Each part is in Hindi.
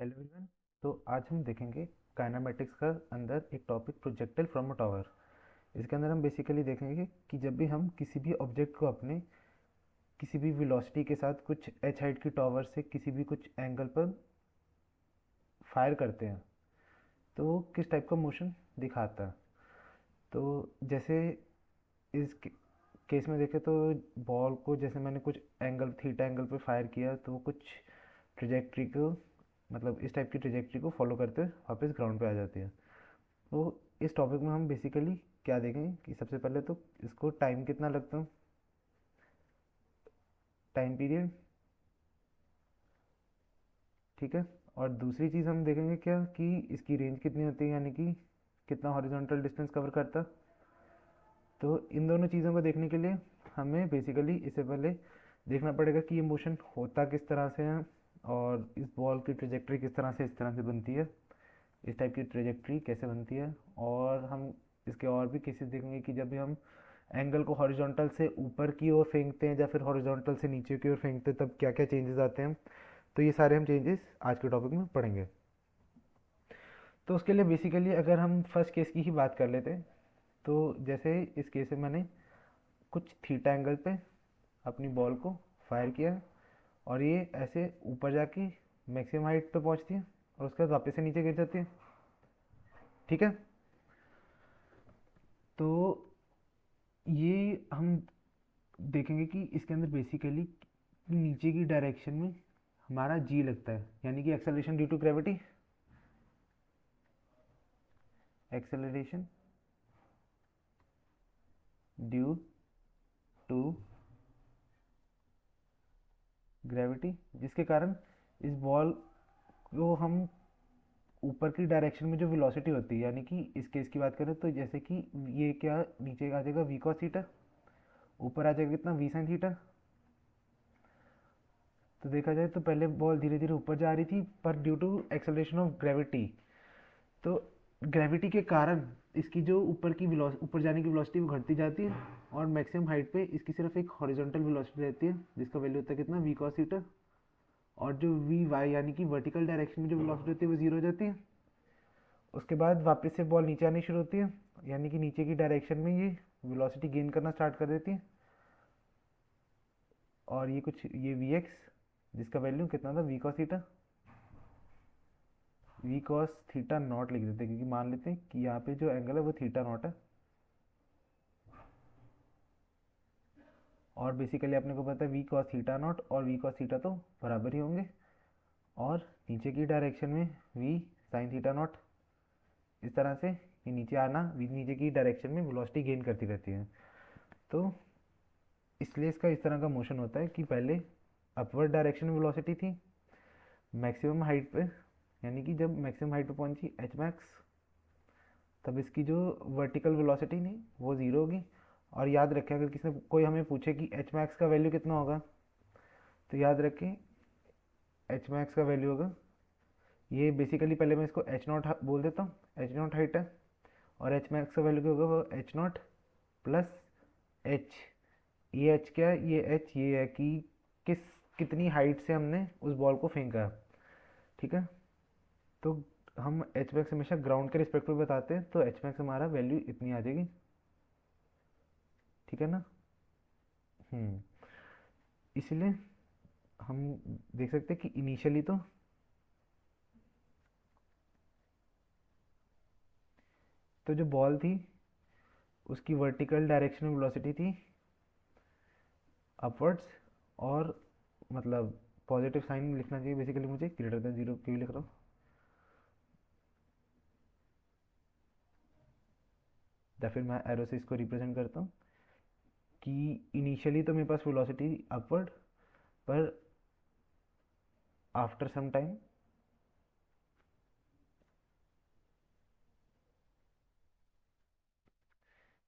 Hello everyone. तो आज हम देखेंगे काइनेमेटिक्स का अंदर एक topic projectile from a tower. इसके अंदर हम बेसिकली देखेंगे कि जब भी हम किसी भी ऑब्जेक्ट को अपने किसी भी वेलोसिटी के साथ कुछ एच हाइट की टावर से किसी भी कुछ एंगल पर फायर करते हैं तो वो किस टाइप का मोशन दिखाता है। तो जैसे इस केस में देखें तो बॉल को जैसे मैंने कुछ एंगल थीटा एंगल पे फायर किया तो वो कुछ ट्रेजेक्ट्री को मतलब इस टाइप की ट्रेजेक्ट्री को फॉलो करते हुए वापस ग्राउंड पे आ जाती है। तो इस टॉपिक में हम बेसिकली क्या देखेंगे कि सबसे पहले तो इसको टाइम कितना लगता है, टाइम पीरियड, ठीक है। और दूसरी चीज़ हम देखेंगे क्या कि इसकी रेंज कितनी होती है, यानी कि कितना हॉरिजॉन्टल डिस्टेंस कवर करता है। तो इन दोनों चीज़ों को देखने के लिए हमें बेसिकली इससे पहले देखना पड़ेगा कि ये मोशन होता किस तरह से है और इस बॉल की ट्रेजेक्ट्री किस तरह से इस तरह से बनती है, इस टाइप की ट्रेजेक्ट्री कैसे बनती है। और हम इसके और भी केसेस देखेंगे कि जब भी हम एंगल को हॉरिजॉन्टल से ऊपर की ओर फेंकते हैं या फिर हॉरिजॉन्टल से नीचे की ओर फेंकते हैं तब क्या क्या चेंजेस आते हैं। तो ये सारे हम चेंजेस आज के टॉपिक में पढ़ेंगे। तो उसके लिए बेसिकली अगर हम फर्स्ट केस की ही बात कर लेते हैं तो जैसे इस केस में मैंने कुछ थीटा एंगल पे अपनी बॉल को फायर किया और ये ऐसे ऊपर जाके मैक्सिमम हाइट पे पहुंचती है और उसके बाद वापस से नीचे गिर जाती है, ठीक है। तो ये हम देखेंगे कि इसके अंदर बेसिकली नीचे की डायरेक्शन में हमारा जी लगता है, यानी कि acceleration due to gravity, acceleration due to gravity, जिसके कारण इस बॉल को हम ऊपर की डायरेक्शन में जो वेलोसिटी होती है, यानी कि इस केस की बात करें तो जैसे कि ये क्या नीचे आ जाएगा वी कॉस थीटा, ऊपर आ जाएगा कितना वी साइन थीटा। तो देखा जाए तो पहले बॉल धीरे धीरे ऊपर जा रही थी पर due to acceleration of gravity, तो ग्रेविटी के कारण इसकी जो ऊपर जाने की वेलोसिटी वो घटती जाती है और मैक्सिमम हाइट पे इसकी सिर्फ एक हॉरिजॉन्टल वेलोसिटी रहती है जिसका वैल्यू होता है कितना वी कॉस थीटा। और जो वी वाई यानी कि वर्टिकल डायरेक्शन में जो वेलोसिटी होती है वो जीरो हो जाती है। उसके बाद वापस से बॉल नीचे आनी शुरू होती है, यानी कि नीचे की डायरेक्शन में ये वेलोसिटी गेन करना स्टार्ट कर देती है। और ये कुछ ये वी एक्स जिसका वैल्यू कितना था V cos theta, V cos theta naught लिख देते हैं क्योंकि मान लेते हैं कि यहाँ पे जो एंगल है वो थीटा नॉट है। और बेसिकली अपने को पता है वी कॉस थीटा नॉट और वी कॉस थीटा तो बराबर ही होंगे। और नीचे की डायरेक्शन में वी साइन थीटा नॉट, इस तरह से ये नीचे आना नीचे की डायरेक्शन में वेलोसिटी गेन करती रहती है। तो इसलिए इसका इस तरह का मोशन होता है कि पहले अपवर्ड डायरेक्शन में वेलोसिटी थी मैक्सिमम हाइट पे, यानी कि जब मैक्सिमम हाइट पे पहुंची एच मैक्स तब इसकी जो वर्टिकल वेलोसिटी नहीं वो ज़ीरो होगी। और याद रखें अगर किसी ने कोई हमें पूछे कि एच मैक्स का वैल्यू कितना होगा तो याद रखें एच मैक्स का वैल्यू होगा ये बेसिकली पहले मैं इसको एच नॉट बोल देता हूँ, एच नॉट हाइट है और एच मैक्स का वैल्यू क्या होगा वो एच नॉट प्लस एच। ये एच क्या है, ये एच ये है कि किस कितनी हाइट से हमने उस बॉल को फेंका, ठीक है। तो हम एच मैक्स हमेशा ग्राउंड के रिस्पेक्ट में बताते हैं तो एच मैक्स हमारा वैल्यू इतनी आ जाएगी, ठीक है ना। इसलिए हम देख सकते हैं कि इनिशियली तो जो बॉल थी उसकी वर्टिकल डायरेक्शन में वेलोसिटी थी अपवर्ड्स, और मतलब पॉजिटिव साइन लिखना चाहिए बेसिकली मुझे ग्रेटर देन जीरो क्यों लिख रहा हूँ, या फिर मैं एरो से इसको रिप्रेजेंट करता हूँ कि इनिशियली तो मेरे पास वेलोसिटी अपवर्ड पर आफ्टर सम टाइम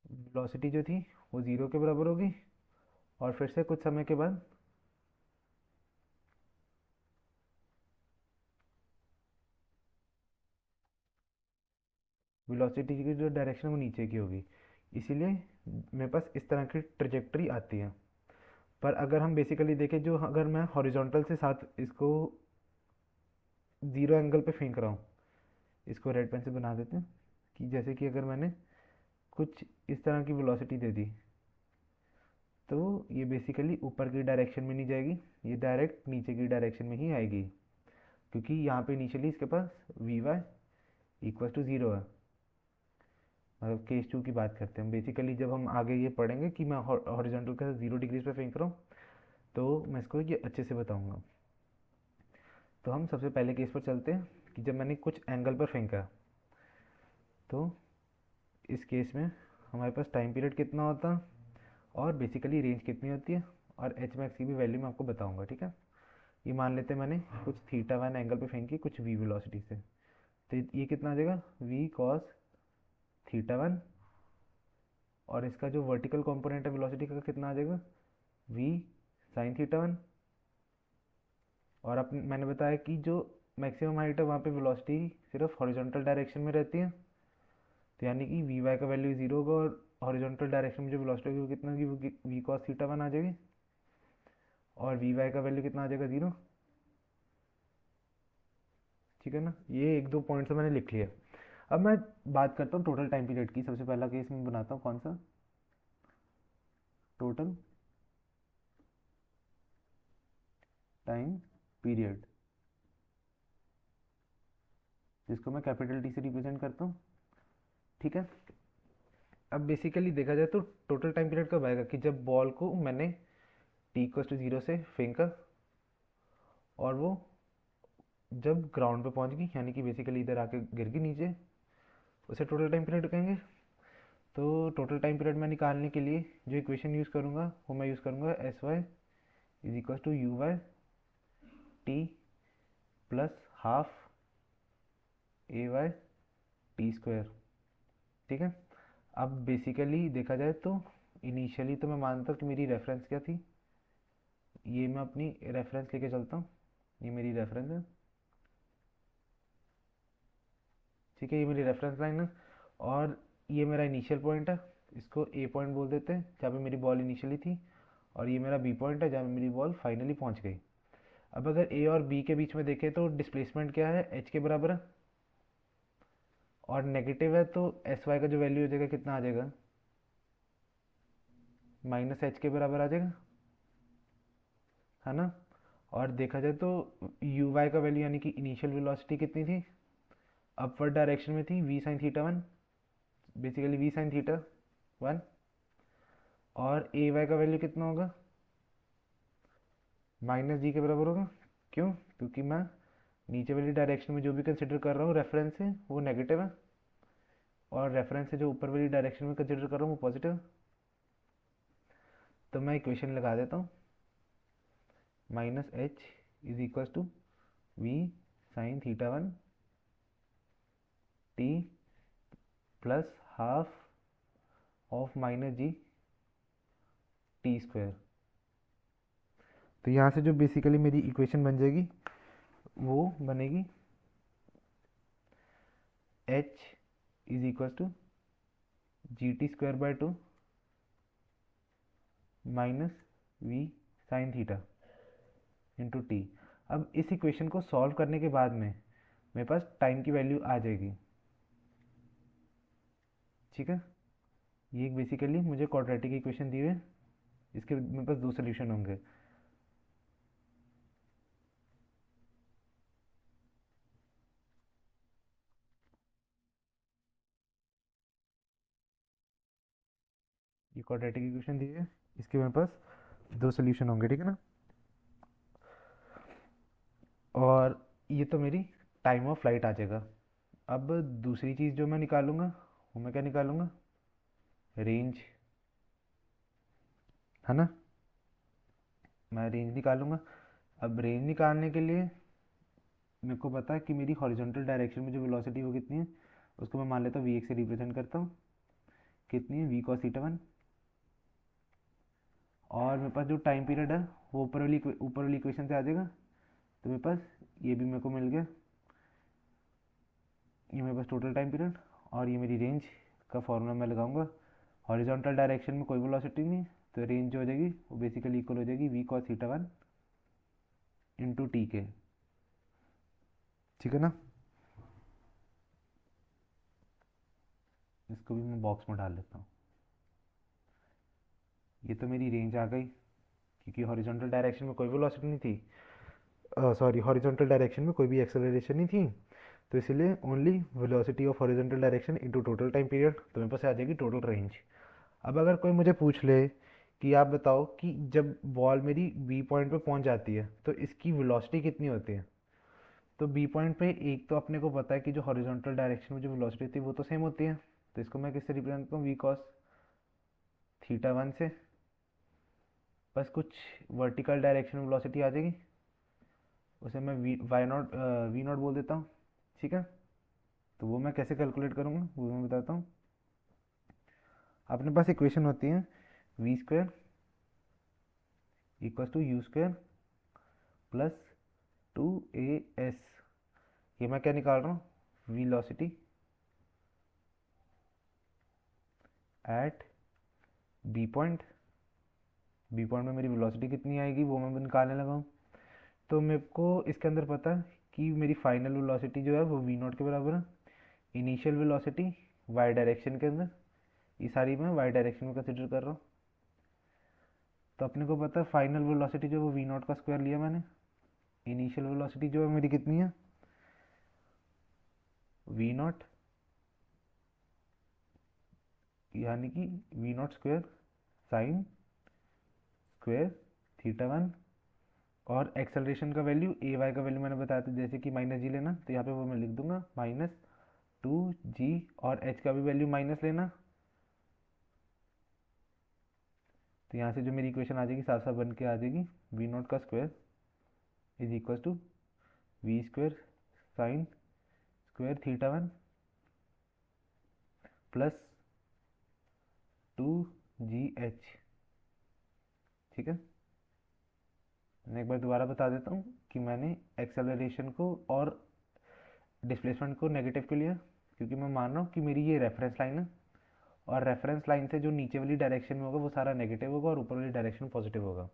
वेलोसिटी जो थी वो ज़ीरो के बराबर होगी और फिर से कुछ समय के बाद वेलोसिटी की जो डायरेक्शन वो नीचे की होगी। इसीलिए मेरे पास इस तरह की ट्रजेक्टरी आती है। पर अगर हम बेसिकली देखें जो अगर मैं हॉरिजॉन्टल से साथ इसको ज़ीरो एंगल पे फेंक रहा हूँ, इसको रेड पेन से बना देते हैं कि जैसे कि अगर मैंने कुछ इस तरह की वेलोसिटी दे दी तो ये बेसिकली ऊपर की डायरेक्शन में नहीं जाएगी, ये डायरेक्ट नीचे की डायरेक्शन में ही आएगी, क्योंकि यहाँ पे इनिशियली इसके पास v y equal to zero है। मतलब केस टू की बात करते हैं बेसिकली, जब हम आगे ये पढ़ेंगे कि मैं हॉरिजॉन्टल के साथ 0 डिग्रीज पे फेंक रहा हूँ तो मैं इसको ये अच्छे से बताऊँगा। तो हम सबसे पहले केस पर चलते हैं कि जब मैंने कुछ एंगल पर फेंका, तो इस केस में हमारे पास टाइम पीरियड कितना होता और बेसिकली रेंज कितनी होती है, और एच मैक्स की भी वैल्यू मैं आपको बताऊंगा, ठीक है। ये मान लेते हैं मैंने कुछ थीटा वन एंगल पे फेंकी कुछ वी वेलोसिटी से, तो ये कितना आ जाएगा वी कॉस थीटा वन, और इसका जो वर्टिकल कंपोनेंट है वेलोसिटी का कितना आ जाएगा वी साइन थीटा वन। और अब मैंने बताया कि जो मैक्सिमम हाइट है वहाँ पे वेलोसिटी सिर्फ हॉरिजॉन्टल डायरेक्शन में रहती है, तो यानी कि वी वाई का वैल्यू जीरो होगा और हॉरिजॉन्टल डायरेक्शन में जो वेलोसिटी होगी वो कितना होगी, वो वी कॉस थीटा वन आ जाएगी, और वी वाई का वैल्यू कितना आ जाएगा जीरो, ठीक है ना। ये एक दो पॉइंट्स मैंने लिख लिया। अब मैं बात करता हूँ टोटल टाइम पीरियड की। सबसे पहला केस मैं बनाता हूँ कौन सा, टोटल टाइम पीरियड, जिसको मैं कैपिटल टी से रिप्रेजेंट करता हूँ, ठीक है। अब बेसिकली देखा जाए तो टोटल टाइम पीरियड कब आएगा कि जब बॉल को मैंने टी इक्वल टू जीरो से फेंका और वो जब ग्राउंड पे पहुंच गई, यानी कि बेसिकली इधर आके गिर गई नीचे, उसे टोटल टाइम पीरियड कहेंगे। तो टोटल टाइम पीरियड मैं निकालने के लिए जो इक्वेशन यूज़ करूँगा वो मैं यूज़ करूँगा S Y is equal to U Y T plus half A Y T square, ठीक है। अब बेसिकली देखा जाए तो इनिशियली तो मैं मानता हूँ कि मेरी रेफरेंस क्या थी, ये मैं अपनी रेफरेंस लेके चलता हूँ, ये मेरी रेफरेंस है, ठीक है, ये मेरी रेफरेंस लाइन है, और ये मेरा इनिशियल पॉइंट है, इसको ए पॉइंट बोल देते हैं जहाँ पे मेरी बॉल इनिशियली थी, और ये मेरा बी पॉइंट है जहाँ पे मेरी बॉल फाइनली पहुँच गई। अब अगर ए और बी के बीच में देखें तो डिस्प्लेसमेंट क्या है, एच के बराबर है, और नेगेटिव है तो एस वाई का जो वैल्यू हो जाएगा कितना आ जाएगा, माइनस एच के बराबर आ जाएगा, है ना। और देखा जाए तो यू वाई का वैल्यू यानी कि इनिशियल वेलोसिटी कितनी थी, अपवर्ड डायरेक्शन में थी V sine theta one, basically V sine theta one, और ए वाई का वैल्यू कितना होगा, माइनस जी के बराबर होगा। क्यों, क्योंकि मैं नीचे वाली डायरेक्शन में जो भी कंसिडर कर रहा हूँ रेफरेंस से वो नेगेटिव है, और रेफरेंस से जो ऊपर वाली डायरेक्शन में कंसिडर कर रहा हूँ वो पॉजिटिव है। तो मैं इक्वेशन लगा देता हूँ, minus H is equal to V sine theta one T plus half of minus G T square. तो यहाँ से जो बेसिकली मेरी इक्वेशन बन जाएगी वो बनेगी H is equal to G T square by two minus V sine theta into T. अब इस इक्वेशन को सॉल्व करने के बाद में मेरे पास टाइम की वैल्यू आ जाएगी, ठीक है। ये बेसिकली मुझे क्वाड्रेटिक इक्वेशन दी हुई है, इसके मेरे पास दो सोल्यूशन होंगे। ये क्वाड्रेटिक इक्वेशन दी है, इसके मेरे पास दो सोल्यूशन होंगे, ठीक है ना। और ये तो मेरी टाइम ऑफ फ्लाइट आ जाएगा। अब दूसरी चीज़ जो मैं निकालूंगा वो मैं क्या निकालूंगा, रेंज, है ना। मैं रेंज निकालूंगा। अब रेंज निकालने के लिए मेरे को पता है कि मेरी हॉरिजॉन्टल डायरेक्शन में जो वेलोसिटी वो कितनी है, उसको मैं मान लेता हूँ वी एक्स से रिप्रेजेंट करता हूँ, कितनी है वी कॉस थीटा वन। और मेरे पास जो टाइम पीरियड है वो ऊपर वाली इक्वेशन से आ जाएगा, तो मेरे पास ये भी मेरे को मिल गया, ये मेरे पास टोटल टाइम पीरियड, और ये मेरी रेंज का फॉर्मूला मैं लगाऊंगा। हॉरिजॉन्टल डायरेक्शन में कोई वेलोसिटी नहीं, तो रेंज जो हो जाएगी वो बेसिकली इक्वल हो जाएगी V cos theta one into T के, ठीक है ना। इसको भी मैं बॉक्स में डाल लेता हूँ। ये तो मेरी रेंज आ गई, क्योंकि हॉरिजॉन्टल डायरेक्शन में कोई वेलोसिटी नहीं थी, सॉरी हॉरिजॉन्टल डायरेक्शन में कोई भी एक्सेलरेशन नहीं थी, तो इसलिए only velocity of horizontal direction into total time period, तो मेरे पास आ जाएगी टोटल रेंज। अब अगर कोई मुझे पूछ ले कि आप बताओ कि जब बॉल मेरी बी पॉइंट पे पहुंच जाती है तो इसकी वेलोसिटी कितनी होती है, तो बी पॉइंट पे एक तो अपने को पता है कि जो हॉरिजॉन्टल डायरेक्शन में जो वेलोसिटी थी वो तो सेम होती है, तो इसको मैं किससे रिप्रेजेंट करूँ, वी कॉस थीटा वन से, बस कुछ वर्टिकल डायरेक्शन में वेलोसिटी आ जाएगी, उसे मैं वी नॉट बोल देता हूँ। ठीक है, तो वो मैं कैसे कैलकुलेट करूँगा वो मैं बताता हूँ। अपने पास इक्वेशन होती है V square equal to U square plus 2as, ये मैं क्या निकाल रहा हूँ, velocity at B point. B point में मेरी वेलोसिटी कितनी आएगी वो मैं निकालने लगा हूँ। तो मेरे को इसके अंदर पता है कि मेरी फाइनल वेलोसिटी जो है वो वी नॉट के बराबर है, इनिशियल वेलोसिटी वाई डायरेक्शन के अंदर, ये सारी मैं वाई डायरेक्शन में कंसिडर कर रहा हूँ। तो अपने को पता है फाइनल वेलोसिटी जो है वो वी नॉट का स्क्वायर लिया मैंने, इनिशियल वेलोसिटी जो है मेरी कितनी है, वी नॉट, यानी कि V naught square sine square theta one, और एक्सेलरेशन का वैल्यू ए वाई का वैल्यू मैंने बताया था जैसे कि माइनस जी लेना, तो यहाँ पे वो मैं लिख दूंगा -2g, और एच का भी वैल्यू माइनस लेना, तो यहाँ से जो मेरी इक्वेशन आ जाएगी साफ साफ बन के आ जाएगी, वी नॉट का square is equal to we square sine square theta one plus 2gh। ठीक है, मैं एक बार दोबारा बता देता हूँ कि मैंने एक्सेलरेशन को और डिस्प्लेसमेंट को नेगेटिव के लिए, क्योंकि मैं मान रहा हूँ कि मेरी ये रेफरेंस लाइन है, और रेफरेंस लाइन से जो नीचे वाली डायरेक्शन में होगा वो सारा नेगेटिव होगा और ऊपर वाली डायरेक्शन पॉजिटिव होगा।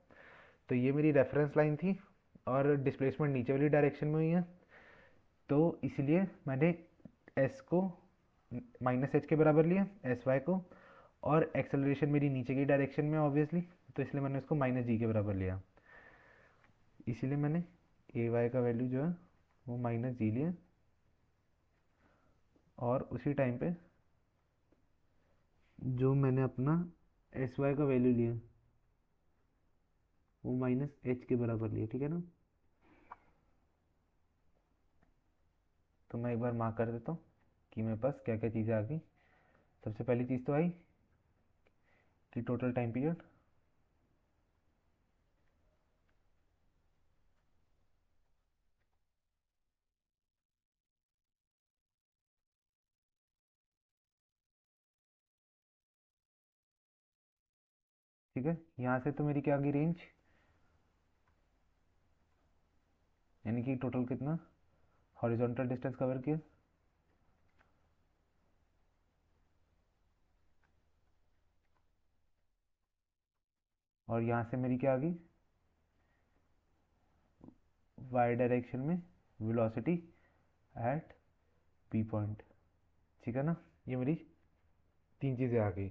तो ये मेरी रेफरेंस लाइन थी और डिस्प्लेसमेंट नीचे वाली डायरेक्शन में हुई है, तो इसलिए मैंने एस को माइनस एच के बराबर लिया, एस वाई को, और एक्सेलरेशन मेरी नीचे की डायरेक्शन में ऑब्वियसली, तो इसलिए मैंने उसको माइनस जी के बराबर लिया, इसीलिए मैंने ए वाई का वैल्यू जो है वो माइनस जी लिया, और उसी टाइम पे जो मैंने अपना एस वाई का वैल्यू लिया वो माइनस एच के बराबर लिया। ठीक है ना, तो मैं एक बार मार्क कर देता हूँ कि मेरे पास क्या क्या चीज़ें आ गई। सबसे पहली चीज़ तो आई कि टोटल टाइम पीरियड, ठीक है, यहाँ से तो मेरी क्या आ गई रेंज, यानी कि टोटल कितना हॉरिजॉन्टल डिस्टेंस कवर किया, और यहाँ से मेरी क्या आ गई, वाई डायरेक्शन में वेलोसिटी एट पी पॉइंट। ठीक है ना, ये मेरी तीन चीज़ें आ गई।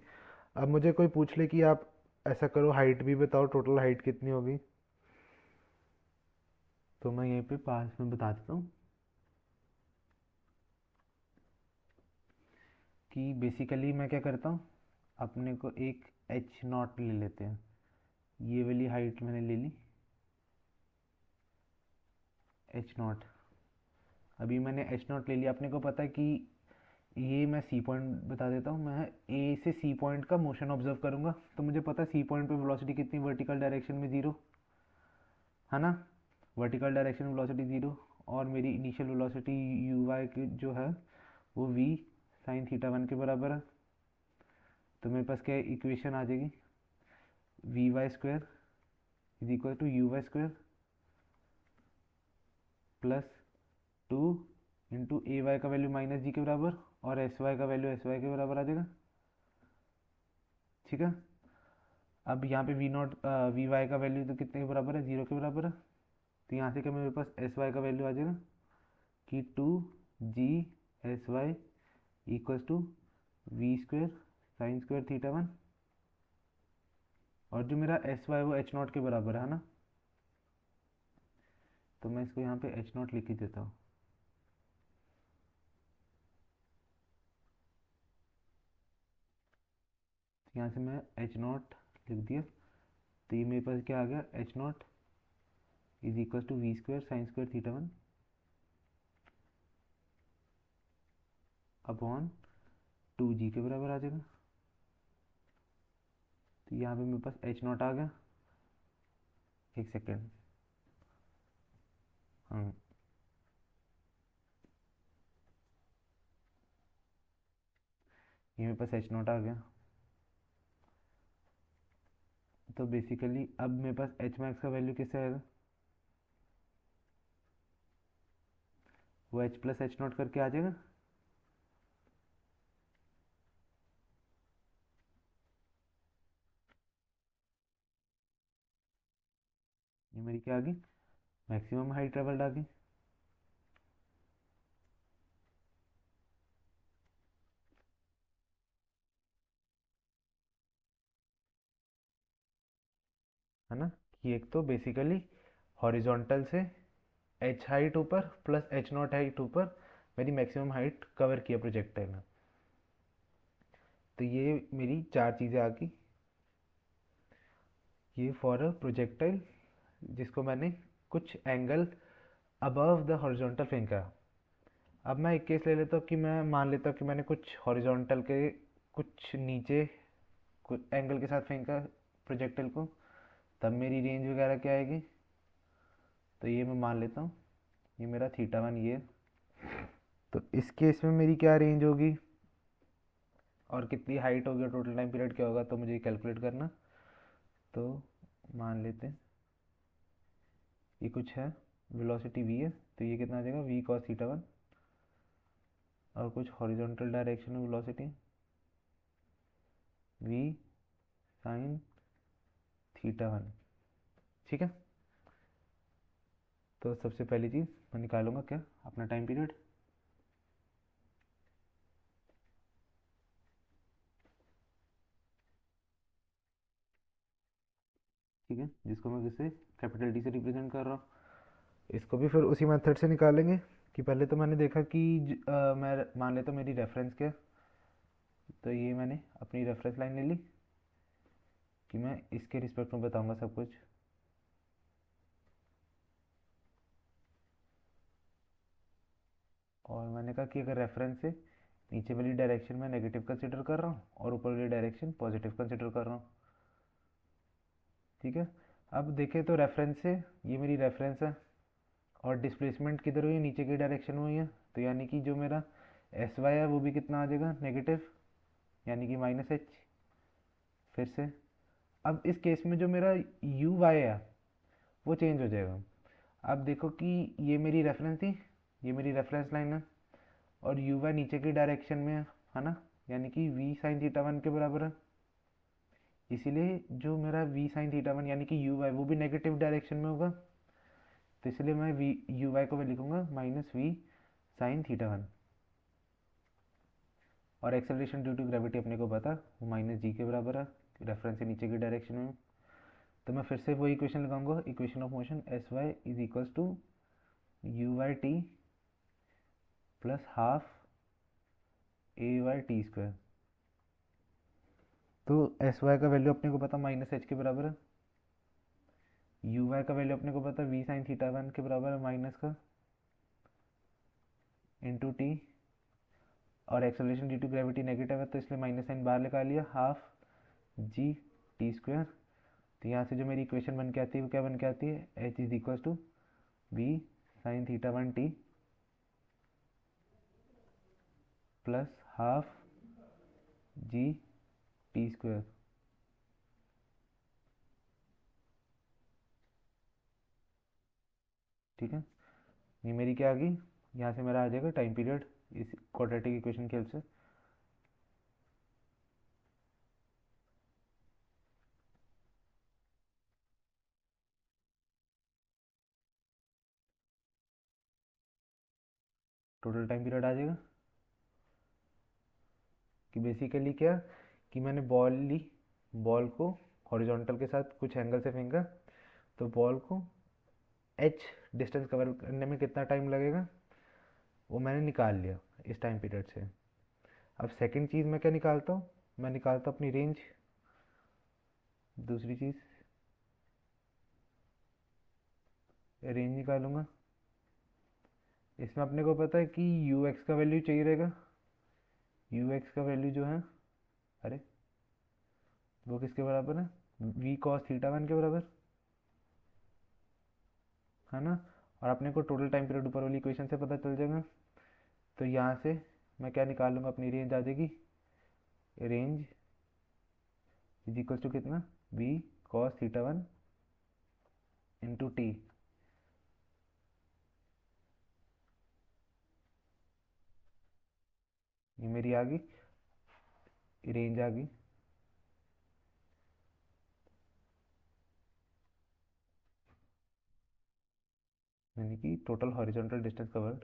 अब मुझे कोई पूछ ले कि आप ऐसा करो हाइट भी बताओ, टोटल हाइट कितनी होगी, तो मैं यहीं पे पास में बता देता हूँ कि बेसिकली मैं क्या करता हूँ, अपने को एक एच नॉट ले लेते हैं, ये वाली हाइट मैंने ले ली एच नॉट। अभी मैंने एच नॉट ले लिया, अपने को पता है कि ये मैं सी पॉइंट बता देता हूँ, मैं ए से सी पॉइंट का मोशन ऑब्जर्व करूँगा, तो मुझे पता है सी पॉइंट पे वेलोसिटी कितनी, वर्टिकल डायरेक्शन में ज़ीरो, है ना, वर्टिकल डायरेक्शन में वेलोसिटी ज़ीरो, और मेरी इनिशियल वेलोसिटी यू वाई की जो है वो वी साइन थीटा वन के बराबर है, तो मेरे पास क्या इक्वेशन आ जाएगी, V Y square is equal to U Y square plus 2 into A Y का वैल्यू माइनस जी के बराबर, और एस वाई का वैल्यू एस वाई के बराबर आ जाएगा। ठीक है, अब यहाँ पे वी नॉट वी वाई का वैल्यू तो कितने के बराबर है, जीरो के बराबर है, तो यहाँ से क्या मेरे पास एस वाई का वैल्यू आ जाएगा कि 2 GSy equals to v² sine square theta 1, और जो मेरा sy वो h0 के बराबर है ना, तो मैं इसको यहाँ पे h0 लिख ही देता हूँ। यहाँ से मैं h0 लिख दिया, तो ये मेरे पास क्या आ गया, h0 is equal to v² sine square theta 1 upon 2g के बराबर आ जाएगा। तो यहाँ पे मेरे पास h0 आ गया। एक सेकेंड, हाँ, ये मेरे पास h0 आ गया। तो बेसिकली अब मेरे पास एच मैक्स का वैल्यू कैसे आएगा, वो h प्लस h0 करके आ जाएगा। ये मेरी क्या आ गई, मैक्सिमम हाइट ट्रेवल्ड आ गई। है ना, कि एक तो बेसिकली हॉरिजॉन्टल से h हाइट ऊपर प्लस h0 हाइट ऊपर मेरी मैक्सिमम हाइट कवर किया प्रोजेक्टाइल ने। तो ये मेरी चार चीज़ें आ गई, ये फॉर अ प्रोजेक्टाइल जिसको मैंने कुछ एंगल अबव द हॉरिजॉन्टल फेंका। अब मैं एक केस ले लेता हूँ कि मैं मान लेता हूँ कि मैंने कुछ हॉरिजॉन्टल के कुछ नीचे कुछ एंगल के साथ फेंका प्रोजेक्टाइल को, तब मेरी रेंज वगैरह क्या आएगी। तो ये मैं मान लेता हूँ, ये मेरा थीटा 1 ये। तो इस केस में मेरी क्या रेंज होगी और कितनी हाइट होगी और टोटल टाइम पीरियड क्या होगा, तो मुझे कैलकुलेट करना। तो मान लेते हैं ये कुछ है, वेलोसिटी v है, तो ये कितना आ जाएगा v cos थीटा 1, और कुछ हॉरिजॉन्टल डायरेक्शन में वेलोसिटी v साइन थीटा 1। ठीक है, तो सबसे पहली चीज़ मैं निकालूंगा क्या, अपना टाइम पीरियड। ठीक है, जिसको मैं किससे कैपिटल डी से रिप्रेजेंट कर रहा हूँ। इसको भी फिर उसी मेथड से निकालेंगे कि पहले तो मैंने देखा कि मैं मान लेता हूँ मेरी रेफरेंस क्या, तो ये मैंने अपनी रेफरेंस लाइन ले ली कि मैं इसके रिस्पेक्ट में बताऊंगा सब कुछ। और मैंने कहा कि अगर रेफरेंस से नीचे वाली डायरेक्शन में नेगेटिव कंसिडर कर रहा हूँ और ऊपर वाली डायरेक्शन पॉजिटिव कंसिडर कर रहा हूँ। ठीक है, अब देखें तो रेफरेंस से ये मेरी रेफरेंस है और डिस्प्लेसमेंट किधर हुई है, नीचे की डायरेक्शन में हुई है, तो यानी कि जो मेरा एस वाई है वो भी कितना आ जाएगा, नेगेटिव, यानी कि -h। फिर से अब इस केस में जो मेरा यू वाई है वो चेंज हो जाएगा। अब देखो कि ये मेरी रेफरेंस थी, ये मेरी रेफरेंस लाइन है, और यू वाई नीचे की डायरेक्शन में है ना, यानी कि v साइन थीटा 1 के बराबर है। इसीलिए जो मेरा v साइन थीटा 1 यानी कि यू वाई वो भी नेगेटिव डायरेक्शन में होगा, तो इसलिए मैं v यू वाई को मैं लिखूंगा -v साइन थीटा 1। और एक्सेलरेशन ड्यू टू ग्रेविटी अपने को पता वो -g के बराबर है, रेफरेंस से नीचे की डायरेक्शन में। तो मैं फिर से वही इक्वेशन लगाऊंगा, equation of motion S Y is equals to U Y T plus half A Y T square. तो एस वाई का वैल्यू अपने को पता -h के बराबर है, यू वाई का वैल्यू अपने को पता v साइन थीटा 1 के बराबर है माइनस का इंटू टी, और acceleration due to gravity negative है तो इसलिए माइनस साइन बाहर निकाल लिया, हाफ जी टी स्क्वायर। तो यहाँ से जो मेरी इक्वेशन बन के आती है वो क्या बन के आती है, h is equal to v sine theta 1 T plus half G T square. ठीक है, ये मेरी क्या आ गई, यहाँ से मेरा आ जाएगा टाइम पीरियड इस क्वाड्रेटिक इक्वेशन की हेल्प से। टोटल टाइम पीरियड आ जाएगा कि बेसिकली क्या, कि मैंने बॉल ली, बॉल को हॉरिजॉन्टल के साथ कुछ एंगल से फेंका, तो बॉल को एच डिस्टेंस कवर करने में कितना टाइम लगेगा वो मैंने निकाल लिया इस टाइम पीरियड से। अब सेकंड चीज़ मैं क्या निकालता हूँ, मैं निकालता हूँ अपनी रेंज। दूसरी चीज़ रेंज निकालूंगा। इसमें अपने को पता है कि यू एक्स का वैल्यू चाहिए रहेगा। यू एक्स का वैल्यू जो है, अरे वो किसके बराबर है, वी कॉस थीटा वन के बराबर, है ना। और अपने को टोटल टाइम पीरियड ऊपर वाली इक्वेशन से पता चल जाएगा। तो यहाँ से मैं क्या निकाल लूँगा, अपनी रेंज आ जाएगी, रेंज इज इक्वल टू कितना, V cos theta one into T. ये मेरी आ गई, रेंज आ गई। यानी कि टोटल हॉरिजॉन्टल डिस्टेंस कवर्ड,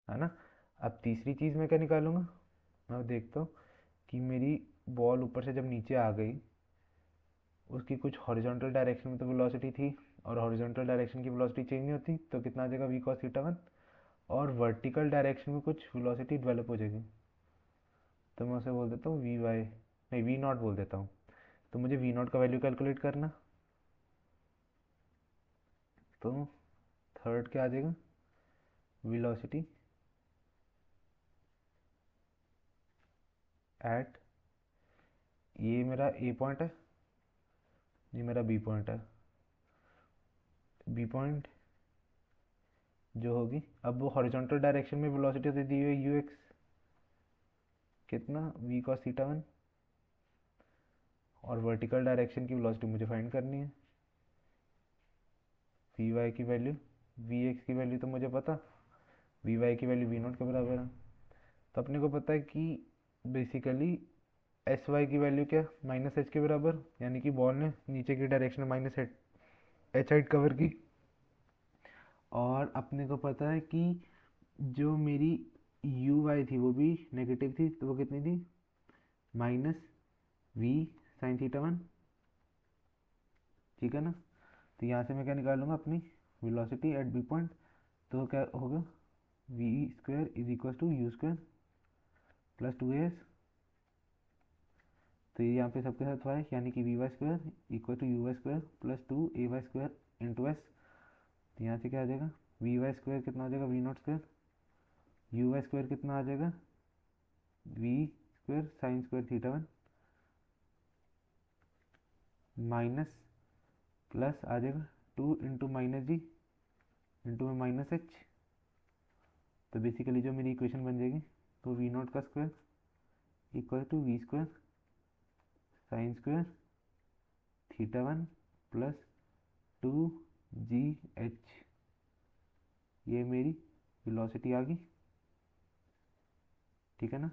है ना। अब तीसरी चीज़ मैं क्या निकालूंगा, मैं देखता हूँ कि मेरी बॉल ऊपर से जब नीचे आ गई, उसकी कुछ हॉरिजॉन्टल डायरेक्शन में तो वेलोसिटी थी, और हॉरिजॉन्टल डायरेक्शन की वेलोसिटी चेंज नहीं होती, तो कितना आ जाएगा वी कॉस थीटा वन। और वर्टिकल डायरेक्शन में कुछ वेलोसिटी डेवलप हो जाएगी, तो मैं उसे बोल देता हूँ वी वाई, नहीं वी नॉट बोल देता हूँ। तो मुझे वी नॉट का वैल्यू कैलकुलेट करना, तो थर्ड क्या आ जाएगा, वेलोसिटी एट, ये मेरा ए पॉइंट है, ये मेरा बी पॉइंट है। बी पॉइंट जो होगी, अब वो हॉरिजॉन्टल डायरेक्शन में वेलोसिटी दे दी हुई है यू एक्स, कितना वी कॉस थीटा वन, और वर्टिकल डायरेक्शन की वेलोसिटी मुझे फाइंड करनी है, वी वाई की वैल्यू, वी एक्स की वैल्यू तो मुझे पता, वी वाई की वैल्यू वी नॉट के बराबर है। तो अपने को पता है कि बेसिकली एस वाई की वैल्यू क्या, माइनस एच के बराबर, यानी कि बॉल ने नीचे की डायरेक्शन में माइनस एच हाइट कवर की। और अपने को पता है कि जो मेरी यू वाई थी वो भी नेगेटिव थी, तो वो कितनी थी, minus V sine theta one, ठीक है ना। तो यहाँ से मैं क्या निकालूंगा, अपनी वेलोसिटी एट बी पॉइंट, तो क्या होगा, V square is equal to U square plus two S, तो ये यहाँ पे सबके साथ वाई, यानी कि V Y square equal to U Y square plus two A Y square into S. तो यहाँ से क्या आ जाएगा, वी वाई स्क्वायर कितना आ जाएगा, v naught square, u Y square कितना आ जाएगा, v square sine square theta one, minus plus आ जाएगा two into minus g into में माइनस एच। तो बेसिकली जो मेरी इक्वेशन बन जाएगी, तो वी नॉट का square equal to we square sine square theta one plus two g h, ये मेरी वेलोसिटी आ गई, ठीक है ना।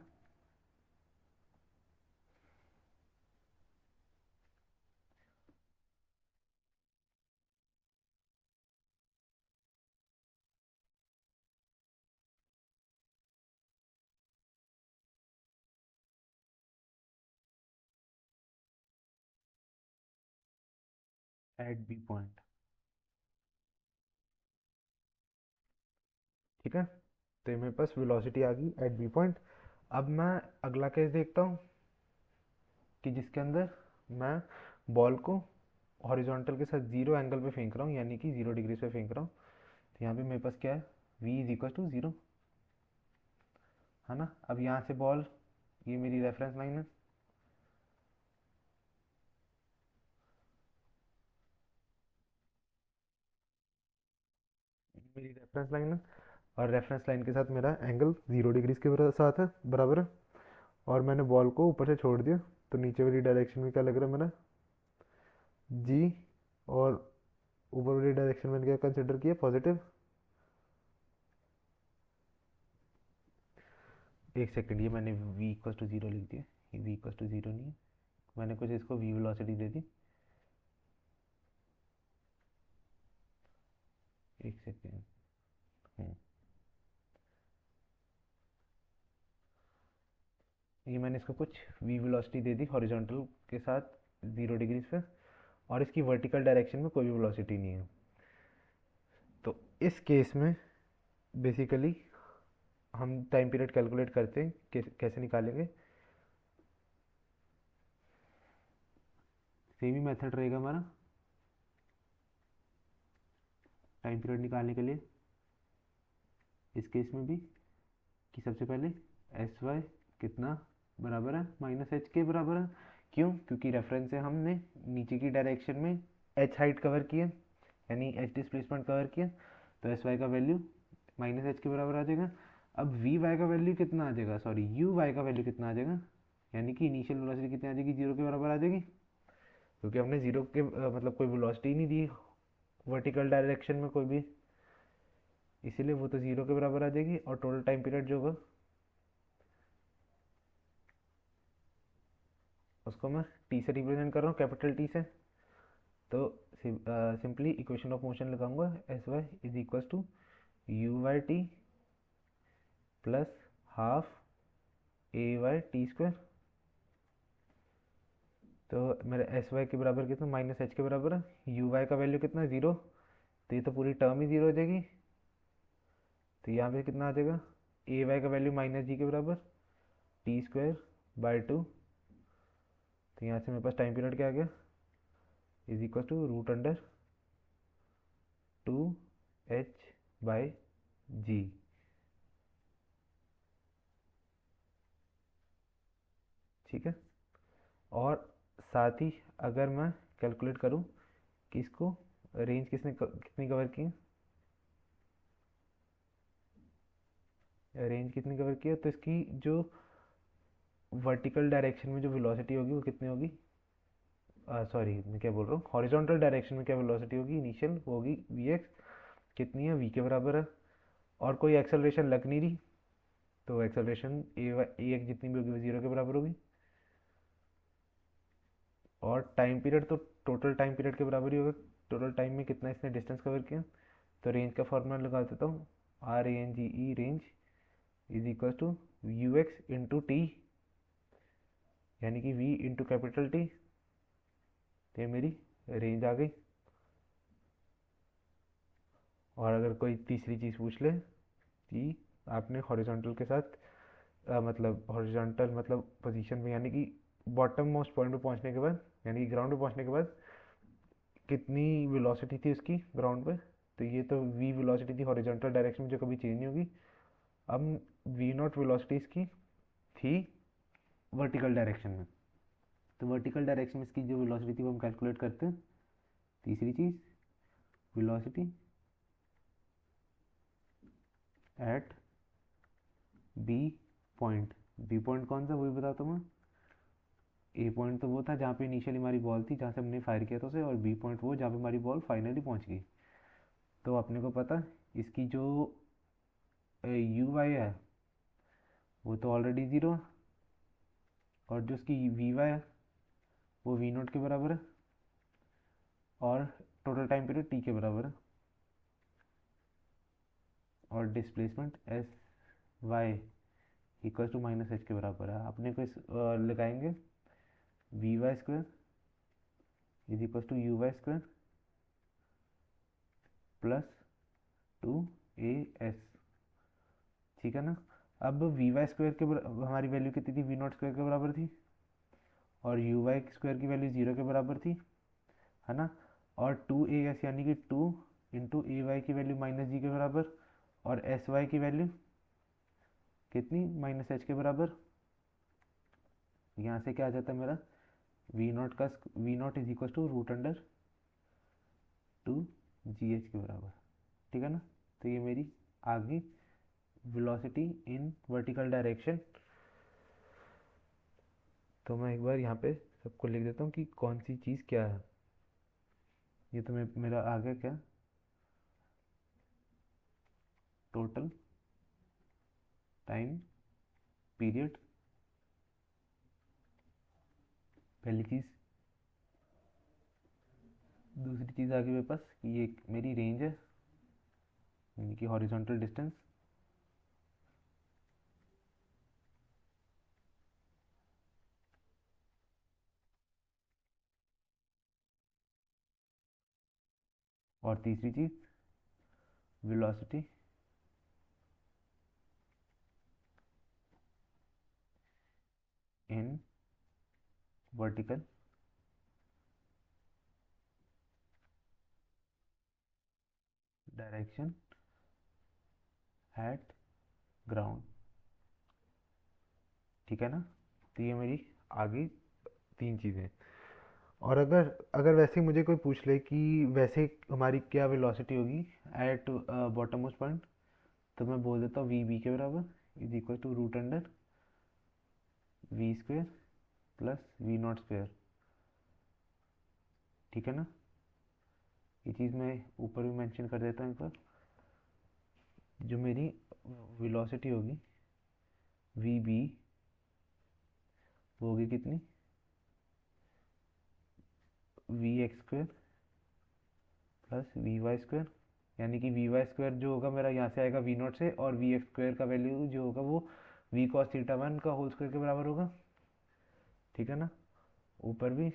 एट बी पॉइंट, ठीक है। तो ये मेरे पास वेलोसिटी आ गई एट बी पॉइंट। अब मैं अगला केस देखता हूँ कि जिसके अंदर मैं बॉल को हॉरिजॉन्टल के साथ जीरो एंगल पे फेंक रहा हूँ, यानी कि 0 डिग्री पे फेंक रहा हूँ। तो यहाँ पे मेरे पास क्या है, v is equal to zero, है ना। अब यहाँ से बॉल, ये मेरी रेफरेंस लाइन है, मेरी रेफरेंस लाइन है, और रेफरेंस लाइन के साथ मेरा एंगल 0 डिग्री के साथ है, बराबर है। और मैंने बॉल को ऊपर से छोड़ दिया, तो नीचे वाली डायरेक्शन में क्या लग रहा है मेरा, जी, और ऊपर वाली डायरेक्शन में क्या कंसिडर किया, पॉजिटिव। एक सेकंड, ये मैंने v इक्वल टू ज़ीरो लिख दिया, ये v इक्वल टू ज़ीरो नहीं है, मैंने कुछ इसको v वेलोसिटी दे दी, एक सेकेंड। ये मैंने इसको कुछ v वेलोसिटी दे दी हॉरिजॉन्टल के साथ 0 डिग्रीज पे, और इसकी वर्टिकल डायरेक्शन में कोई भी वेलोसिटी नहीं है। तो इस केस में बेसिकली हम टाइम पीरियड कैलकुलेट करते हैं, कैसे निकालेंगे। सेम ही मेथड रहेगा हमारा टाइम पीरियड निकालने के लिए इस केस में भी, कि सबसे पहले एस वाई कितना बराबर है माइनस एच के बराबर है। क्यों? क्योंकि रेफरेंस से हमने नीचे की डायरेक्शन में एच हाइट कवर किया, यानी एच डिस्प्लेसमेंट कवर किया, तो एस वाई का वैल्यू माइनस एच के बराबर आ जाएगा। अब वी वाई का वैल्यू कितना आ जाएगा, सॉरी यू वाई का वैल्यू कितना आ जाएगा, यानी कि इनिशियल वेलोसिटी कितनी आ जाएगी, 0 के बराबर आ जाएगी, क्योंकि हमने 0 के मतलब कोई वेलोसिटी नहीं दी वर्टिकल डायरेक्शन में कोई भी, इसीलिए वो तो 0 के बराबर आ जाएगी। और टोटल टाइम पीरियड जो होगा उसको मैं टी से रिप्रेजेंट कर रहा हूँ, कैपिटल टी से। तो सिंपली इक्वेशन ऑफ मोशन लगाऊंगा, S Y is equal to U Y T plus half A Y T square. तो मेरा एस वाई के बराबर कितना, माइनस एच के बराबर है, यू वाई का वैल्यू कितना, 0, तो ये तो पूरी टर्म ही 0 हो जाएगी। तो यहाँ पे कितना आ जाएगा, ए वाई का वैल्यू माइनस जी के बराबर टी स्क्वायर बाई 2। तो यहाँ से मेरे पास टाइम पीरियड क्या आ गया, is equal to root under 2h/g। ठीक है। और साथ ही अगर मैं कैलकुलेट करूँ कि इसको रेंज कितनी कवर की, रेंज कितनी कवर की है, तो इसकी जो वर्टिकल डायरेक्शन में जो वेलोसिटी होगी वो कितनी होगी, सॉरी मैं क्या बोल रहा हूँ, हॉरिजॉन्टल डायरेक्शन में क्या वेलोसिटी होगी इनिशियल, वो होगी वी एक्स, कितनी है, वी के बराबर है, और कोई एक्सेलरेशन लग नहीं रही, तो एक्सेलरेशन ए एक्स जितनी भी होगी वो 0 के बराबर होगी। और टाइम पीरियड तो टोटल टाइम पीरियड के बराबर ही होगा, टोटल टाइम में कितना इसने डिस्टेंस कवर किया। तो रेंज का फॉर्मूला लगा देता हूँ, R A N G E range is equal to U X into T, यानी कि वी इंटू कैपिटल टी। ये मेरी रेंज आ गई। और अगर कोई तीसरी चीज़ पूछ ले कि आपने हॉरिजॉन्टल के साथ मतलब हॉरिजॉन्टल मतलब पोजीशन में, यानी कि बॉटम मोस्ट पॉइंट पे पहुंचने के बाद, यानी कि ग्राउंड पे पहुंचने के बाद कितनी वेलोसिटी थी उसकी ग्राउंड पे, तो ये तो वी वेलोसिटी थी हॉरिजॉन्टल डायरेक्शन में जो कभी चेंज नहीं होगी। अब वी नॉट वेलोसिटी इसकी थी वर्टिकल डायरेक्शन में, तो वर्टिकल डायरेक्शन में इसकी जो वेलोसिटी थी वो हम कैलकुलेट करते हैं। तीसरी चीज़, velocity at B point. B point कौन सा, वही बताता हूँ मैं। ए पॉइंट तो वो था जहाँ पे इनिशियली हमारी बॉल थी, जहाँ से हमने फायर किया था उसे, और बी पॉइंट वो जहाँ पे हमारी बॉल फाइनली पहुँच गई। तो अपने को पता इसकी जो यू वाई है वो तो ऑलरेडी 0 है, और जो उसकी वी वाई है वो वी नोट के बराबर है, और टोटल टाइम पीरियड टी के बराबर है, और displacement S Y equal to minus H के बराबर है। अपने को इस लगाएंगे V Y square is equal to U Y square plus 2 a s। ठीक है ना। अब वी वाई स्क्वायर के हमारी वैल्यू कितनी थी, वी नॉट स्क्वायर के बराबर थी, और यू वाई स्क्वायर की वैल्यू 0 के बराबर थी, है ना। और 2 a s यानी कि 2 इंटू ए वाई की वैल्यू माइनस जी के बराबर, और एस वाई की वैल्यू कितनी, माइनस एच के बराबर। यहाँ से क्या आ जाता है मेरा, V naught is equal to root under 2 g h के बराबर। ठीक है ना। तो ये मेरी आ गई वेलोसिटी इन वर्टिकल डायरेक्शन। तो मैं एक बार यहाँ पे सबको लिख देता हूँ कि कौन सी चीज़ क्या है। ये तो मेरा आ गया क्या, टोटल टाइम पीरियड पहली चीज़। दूसरी चीज़ आ गई मेरे पास कि ये मेरी रेंज है, यानी कि हॉरिजॉन्टल डिस्टेंस। और तीसरी चीज़ velocity in vertical direction at ground. ठीक है ना। तो ये मेरी आगे तीन चीज़ें। और अगर अगर वैसे ही मुझे कोई पूछ ले कि वैसे हमारी क्या वेलोसिटी होगी एट बॉटम मोस्ट पॉइंट, तो मैं बोल देता हूँ वी बी के बराबर is equal to root under V square plus V naught square. ठीक है ना। ये चीज़ मैं ऊपर भी मेंशन कर देता हूँ एक बार। जो मेरी वेलोसिटी होगी वी बी, वो होगी कितनी, V X square plus V Y square. यानी कि वी वाई स्क्वायर जो होगा मेरा यहाँ से आएगा वी नॉट से, और वी एक्स स्क्वायर का वैल्यू जो होगा वो वी कॉस थीटा वन का होल स्क्वायर के बराबर होगा। ठीक है ना। ऊपर भी,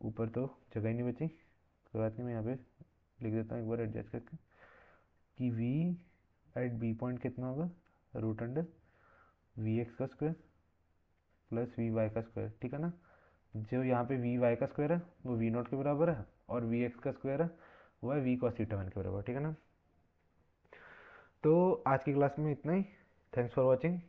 ऊपर तो जगह ही नहीं बची, कोई बात नहीं, मैं यहाँ पे लिख देता हूँ एक बार एडजस्ट करके कि वी एट बी पॉइंट कितना होगा, रूट अंडर वी एक्स का स्क्वायर प्लस वी वाई का स्क्वायर। ठीक है ना। जो यहाँ पे वी वाई का स्क्वायर है वो वी नॉट के बराबर है, और वी एक्स का स्क्वायर है वो है वी कॉस थीटा वन के बराबर। ठीक है ना। तो आज की क्लास में इतना ही। Thanks for watching.